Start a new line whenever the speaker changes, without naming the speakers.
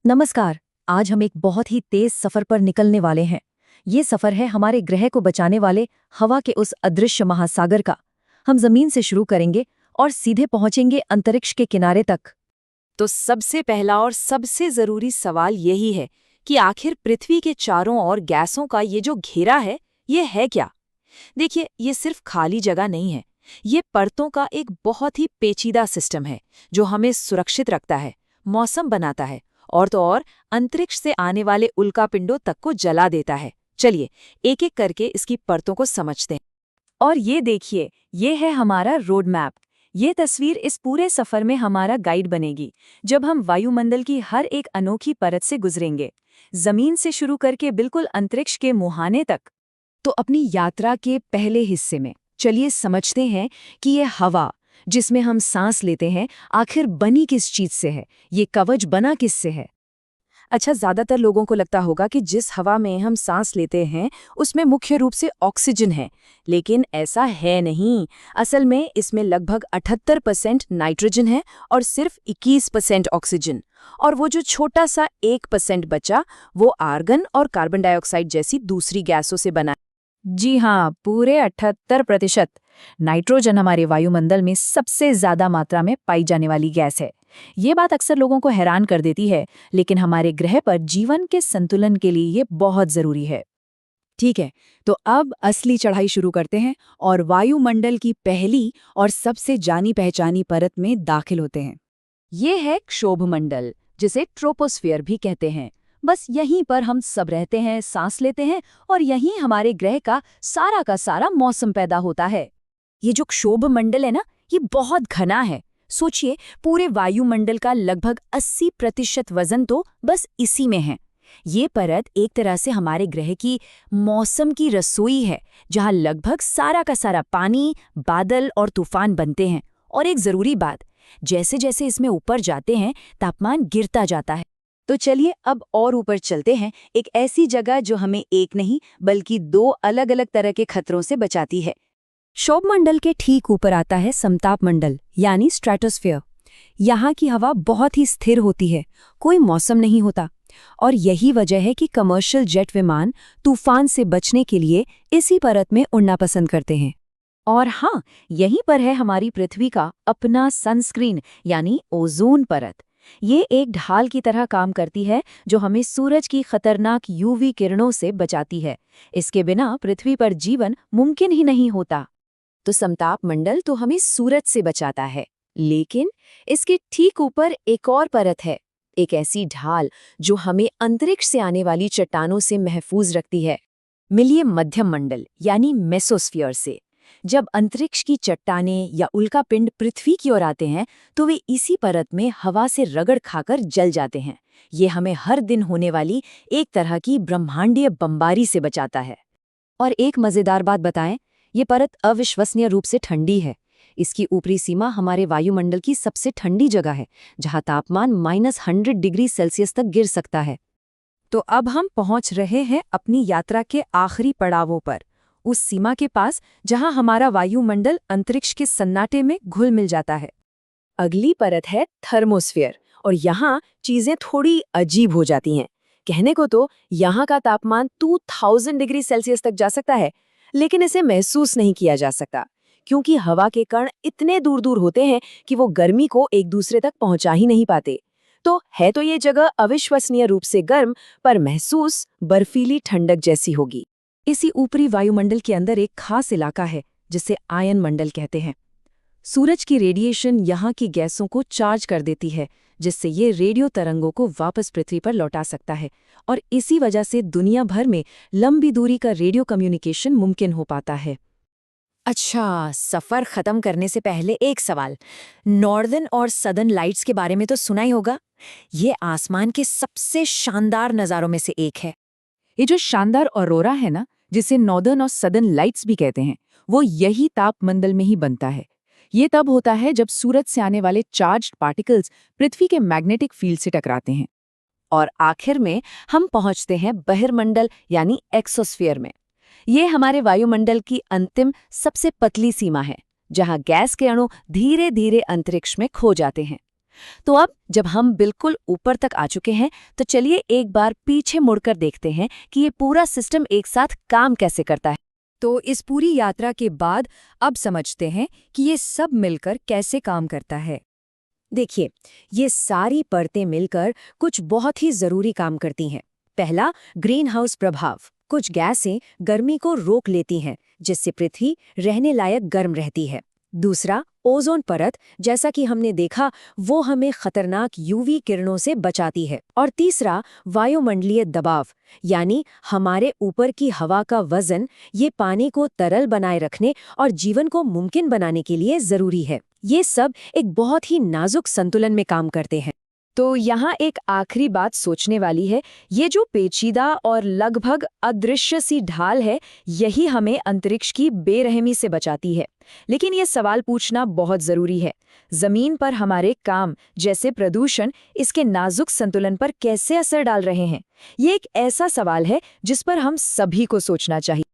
नमस्कार। आज हम एक बहुत ही तेज सफर पर निकलने वाले हैं। ये सफर है हमारे ग्रह को बचाने वाले हवा के उस अदृश्य महासागर का। हम जमीन से शुरू करेंगे और सीधे पहुंचेंगे अंतरिक्ष के किनारे तक।
तो सबसे पहला और सबसे जरूरी सवाल यही है कि आखिर पृथ्वी के चारों ओर गैसों का ये जो घेरा है, ये है क्या? देखिए, ये सिर्फ खाली जगह नहीं है। ये परतों का एक बहुत ही पेचीदा सिस्टम है जो हमें सुरक्षित रखता है, मौसम बनाता है और तो और अंतरिक्ष से आने वाले उल्कापिंडों तक को जला देता है। चलिए एक एक करके इसकी परतों को समझते हैं।
और ये देखिए, ये है हमारा रोड मैप। ये तस्वीर इस पूरे सफर में हमारा गाइड बनेगी। जब हम वायुमंडल की हर एक अनोखी परत से गुजरेंगे, जमीन से शुरू करके बिल्कुल अंतरिक्ष के मुहाने तक। तो अपनी यात्रा के पहले हिस्से में चलिए समझते हैं कि ये हवा जिसमें हम सांस लेते हैं आखिर बनी किस चीज से है, ये कवच बना किससे है।
अच्छा, ज्यादातर लोगों को लगता होगा कि जिस हवा में हम सांस लेते हैं उसमें मुख्य रूप से ऑक्सीजन है, लेकिन ऐसा है नहीं। असल में इसमें लगभग 78% नाइट्रोजन है और सिर्फ 21% ऑक्सीजन। और वो जो छोटा सा 1% बचा, वो आर्गन और कार्बन डाइऑक्साइड जैसी दूसरी गैसों से बना है।
जी हाँ, पूरे 78%। नाइट्रोजन हमारे वायुमंडल में सबसे ज्यादा मात्रा में पाई जाने वाली गैस है। ये बात अक्सर लोगों को हैरान कर देती है, लेकिन हमारे ग्रह पर जीवन के संतुलन के लिए ये बहुत जरूरी है।
ठीक है, तो अब असली चढ़ाई शुरू करते हैं और वायुमंडल की पहली और सबसे जानी पहचानी परत में दाखिल होते हैं। ये है क्षोभमंडल, जिसे ट्रोपोस्फियर भी कहते हैं। बस यहीं पर हम सब रहते हैं, सांस लेते हैं और यहीं हमारे ग्रह का सारा मौसम पैदा होता है। ये जो क्षोभमंडल है ना, ये बहुत घना है। सोचिए, पूरे वायुमंडल का लगभग 80% वजन तो बस इसी में है। ये परत एक तरह से हमारे ग्रह की मौसम की रसोई है, जहां लगभग सारा का सारा पानी, बादल और तूफान बनते हैं। और एक जरूरी बात, जैसे जैसे इसमें ऊपर जाते हैं, तापमान गिरता जाता है।
तो चलिए अब और ऊपर चलते हैं, एक ऐसी जगह जो हमें एक नहीं बल्कि दो अलग अलग तरह के खतरों से बचाती है।
क्षोभमंडल के ठीक ऊपर आता है समताप मंडल, यानी स्ट्रेटोस्फियर। यहाँ की हवा बहुत ही स्थिर होती है, कोई मौसम नहीं होता। और यही वजह है कि कमर्शियल जेट विमान तूफान से बचने के लिए इसी परत में उड़ना पसंद करते हैं।
और हाँ, यहीं पर है हमारी पृथ्वी का अपना सनस्क्रीन यानी ओजोन परत। ये एक ढाल की तरह काम करती है जो हमें सूरज की खतरनाक यूवी किरणों से बचाती है। इसके बिना पृथ्वी पर जीवन मुमकिन ही नहीं होता।
तो समताप मंडल तो हमें सूरज से बचाता है, लेकिन इसके ठीक ऊपर एक और परत है, एक ऐसी ढाल जो हमें अंतरिक्ष से आने वाली चट्टानों से महफूज रखती है। मिलिए मध्यम मंडल यानी मेसोस्फीयर से। जब अंतरिक्ष की चट्टानें या उल्कापिंड पृथ्वी की ओर आते हैं, तो वे इसी परत में हवा से रगड़ खाकर जल जाते हैं। ये हमें हर दिन होने वाली एक तरह की ब्रह्मांडीय बमबारी से बचाता है। और एक मजेदार बात बताएं, ये परत अविश्वसनीय रूप से ठंडी है। इसकी ऊपरी सीमा हमारे वायुमंडल की सबसे ठंडी जगह है, जहां तापमान -100 डिग्री सेल्सियस तक गिर सकता है।
तो अब हम पहुंच रहे हैं अपनी यात्रा के आखिरी पड़ावों पर, उस सीमा के पास जहां हमारा वायुमंडल अंतरिक्ष के सन्नाटे में घुल मिल जाता है।
अगली परत है थर्मोस्फियर, और यहाँ चीजें थोड़ी अजीब हो जाती हैं। कहने को तो यहाँ का तापमान 2000 डिग्री सेल्सियस तक जा सकता है, लेकिन इसे महसूस नहीं किया जा सकता, क्योंकि हवा के कण इतने दूर दूर होते हैं कि वो गर्मी को एक दूसरे तक पहुंचा ही नहीं पाते। तो ये जगह अविश्वसनीय रूप से गर्म, पर महसूस बर्फीली ठंडक जैसी होगी।
इसी ऊपरी वायुमंडल के अंदर एक खास इलाका है जिसे आयन मंडल कहते हैं। सूरज की रेडिएशन यहाँ की गैसों को चार्ज कर देती है, जिससे ये रेडियो तरंगों को वापस पृथ्वी पर लौटा सकता है। और इसी वजह से दुनिया भर में लंबी दूरी का रेडियो कम्युनिकेशन मुमकिन हो पाता है।
अच्छा, सफर खत्म करने से पहले एक सवाल। नॉर्दर्न और सदर्न लाइट्स के बारे में तो सुना ही होगा। ये आसमान के सबसे शानदार नज़ारों में से एक है।
ये जो शानदार ऑरोरा है ना, जिसे नॉर्दर्न और सदर्न लाइट्स भी कहते हैं, वो यही तापमंडल में ही बनता है। ये तब होता है जब सूरज से आने वाले चार्ज्ड पार्टिकल्स पृथ्वी के मैग्नेटिक फील्ड से टकराते हैं।
और आखिर में हम पहुंचते हैं बहिर्मंडल यानी एक्सोस्फीयर में। ये हमारे वायुमंडल की अंतिम सबसे पतली सीमा है, जहां गैस के अणु धीरे धीरे अंतरिक्ष में खो जाते हैं। तो अब जब हम बिल्कुल ऊपर तक आ चुके हैं तो चलिए एक बार पीछे मुड़कर देखते हैं कि ये पूरा सिस्टम एक साथ काम कैसे करता है।
तो इस पूरी यात्रा के बाद अब समझते हैं कि ये सब मिलकर कैसे काम करता है। देखिए, ये सारी परतें मिलकर कुछ बहुत ही जरूरी काम करती हैं। पहला, ग्रीन हाउस प्रभाव। कुछ गैसें गर्मी को रोक लेती हैं, जिससे पृथ्वी रहने लायक गर्म रहती है। दूसरा, ओजोन परत, जैसा कि हमने देखा, वो हमें खतरनाक यूवी किरणों से बचाती है। और तीसरा, वायुमंडलीय दबाव, यानी हमारे ऊपर की हवा का वजन, ये पानी को तरल बनाए रखने और जीवन को मुमकिन बनाने के लिए जरूरी है। ये सब एक बहुत ही नाजुक संतुलन में काम करते हैं। तो यहाँ एक आखिरी बात सोचने वाली है, ये जो पेचीदा और लगभग अदृश्य सी ढाल है, यही हमें अंतरिक्ष की बेरहमी से बचाती है। लेकिन ये सवाल पूछना बहुत जरूरी है, जमीन पर हमारे काम जैसे प्रदूषण इसके नाजुक संतुलन पर कैसे असर डाल रहे हैं? ये एक ऐसा सवाल है जिस पर हम सभी को सोचना चाहिए।